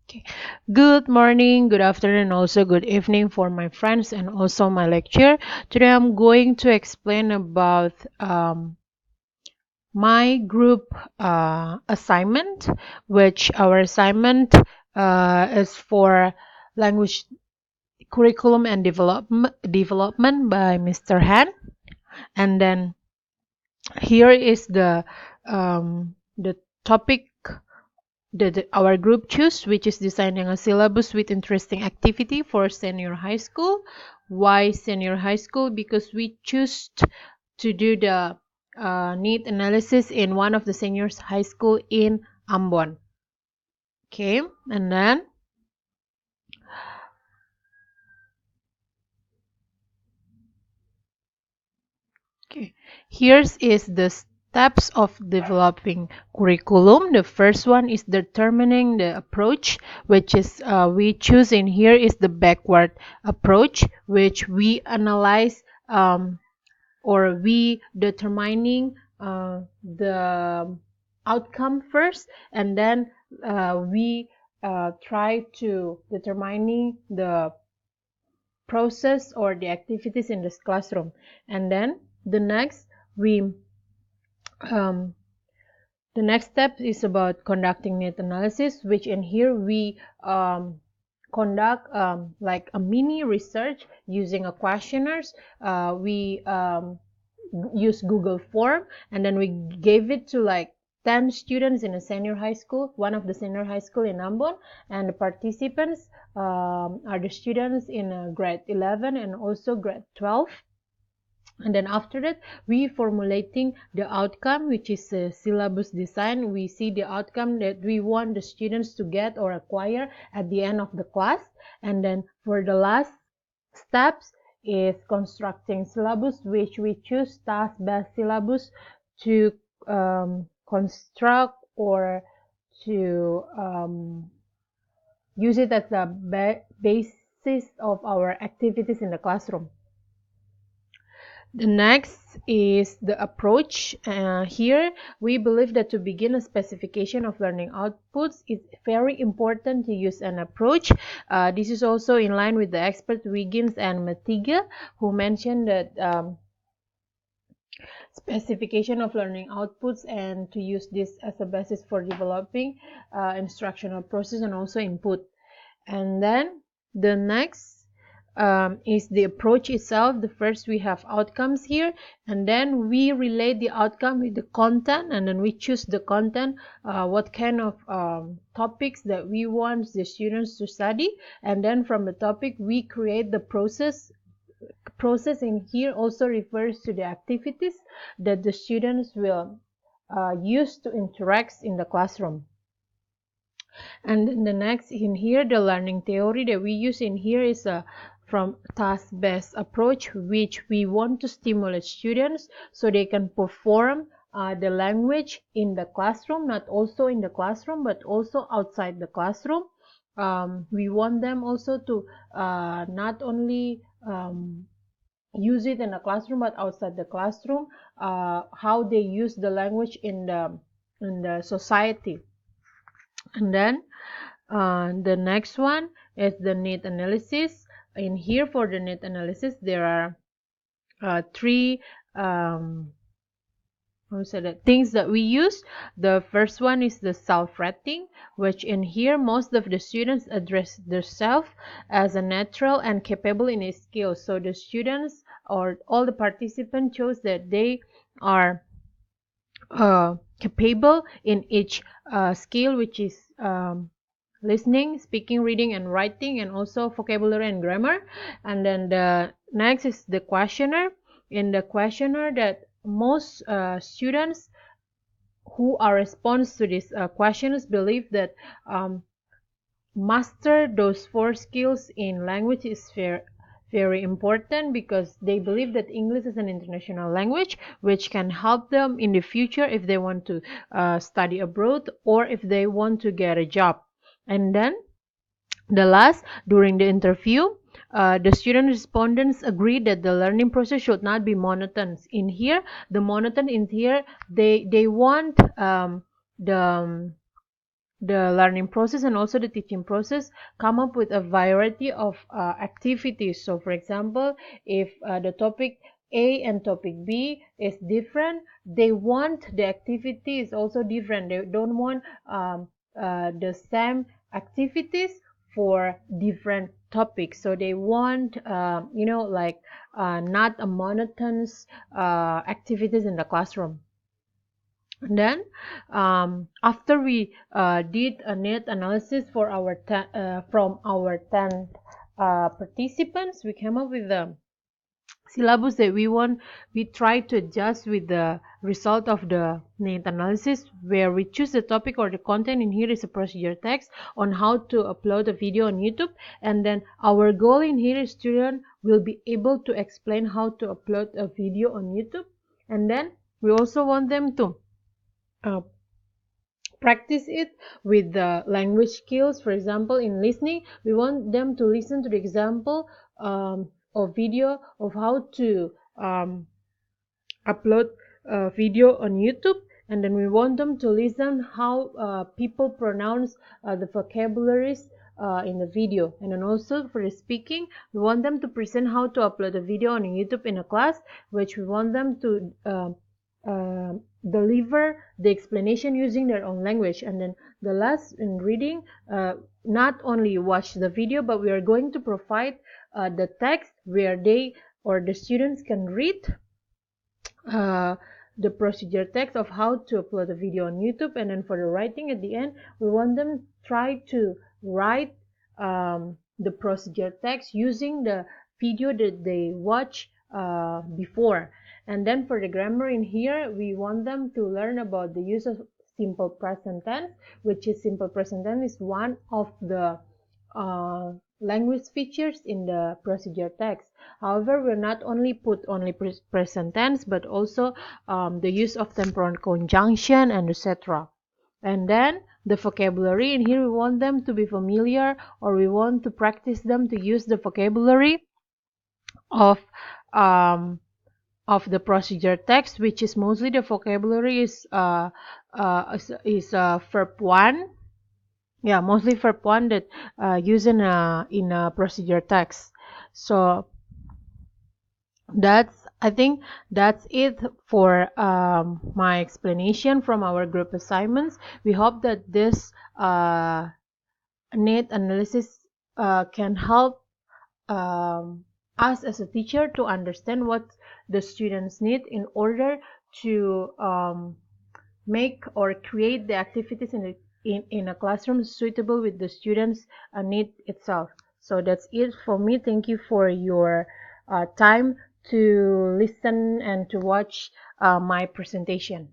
Okay. Good morning, good afternoon, also good evening for my friends and also my lecture. Today I'm going to explain about my group assignment, which our assignment is for language curriculum and development by Mr. Han. And then here is the topic that our group choose, which is designing a syllabus with interesting activity for senior high school. Why senior high school? Because we choose to do the need analysis in one of the seniors high school in Ambon. Okay, and then okay, here's is the steps of developing curriculum. The first one is determining the approach, which is we choose in here is the backward approach, which we analyze or we determining the outcome first, and then we try to determining the process or the activities in this classroom, and then we um, the next step is about conducting need analysis, which in here we conduct like a mini research using a questionnaires. We use Google form, and then we gave it to like 10 students in a senior high school, one of the senior high school in Ambon, and the participants are the students in grade 11 and also grade 12. And then after that we formulating the outcome, which is a syllabus design. We see the outcome that we want the students to get or acquire at the end of the class. And then for the last steps is constructing syllabus, which we choose task-based syllabus to construct or to use it as the basis of our activities in the classroom. The next is the approach. Here, we believe that to begin a specification of learning outputs, it's very important to use an approach. This is also in line with the experts Wiggins and Matiga, who mentioned that specification of learning outputs and to use this as a basis for developing instructional process and also input. And then the next is the approach itself. The first we have outcomes here, and then we relate the outcome with the content, and then we choose the content, what kind of topics that we want the students to study, and then from the topic we create the process. Process in here also refers to the activities that the students will use to interact in the classroom. And then the next in here, the learning theory that we use in here is from task-based approach, which we want to stimulate students so they can perform the language in the classroom, not also in the classroom, but also outside the classroom. We want them also to not only use it in the classroom, but outside the classroom, how they use the language in the society. And then the next one is the need analysis. In here for the need analysis, there are three things that we use. The first one is the self-rating, which in here most of the students address themselves as a natural and capable in a skill. So the students or all the participants chose that they are capable in each skill, which is listening, speaking, reading, and writing, and also vocabulary and grammar. And then the next is the questionnaire. In the questionnaire, that most students who are response to these questions believe that master those four skills in language is very important, because they believe that English is an international language which can help them in the future if they want to study abroad or if they want to get a job. And then the last, during the interview, the student respondents agreed that the learning process should not be monotonous. In here, the monotone in here, they want the the learning process and also the teaching process, come up with a variety of activities. So for example, if the topic A and topic B is different, they want the activity is also different. They don't want the same activities for different topics. So they want like not a monotonous activities in the classroom. And then after we did a net analysis for our from our 10 participants, we came up with the syllabus that we want. We try to adjust with the result of the net analysis, where we choose the topic or the content. In here is a procedure text on how to upload a video on YouTube, and then our goal in here is student will be able to explain how to upload a video on YouTube. And then we also want them to uh, practice it with the language skills. For example, in listening, we want them to listen to the example or video of how to upload a video on YouTube. And then we want them to listen how people pronounce the vocabularies in the video. And then also for the speaking, we want them to present how to upload a video on YouTube in a class, which we want them to deliver the explanation using their own language. And then the last, in reading, not only watch the video, but we are going to provide the text where they or the students can read the procedure text of how to upload a video on YouTube. And then for the writing at the end, we want them try to write the procedure text using the video that they watch before. And then for the grammar in here, we want them to learn about the use of simple present tense, which is simple present tense is one of the language features in the procedure text. However, we'll not only put only present tense, but also the use of temporal conjunction and etc. And then the vocabulary in here, we want them to be familiar, or we want to practice them to use the vocabulary of um, the procedure text, which is mostly the vocabulary is verb one. Yeah, mostly verb one that used in a procedure text. So I think that's it for my explanation from our group assignments. We hope that this net analysis can help us as a teacher to understand what the students need in order to make or create the activities in a classroom suitable with the students' need itself. So that's it for me. Thank you for your time to listen and to watch my presentation.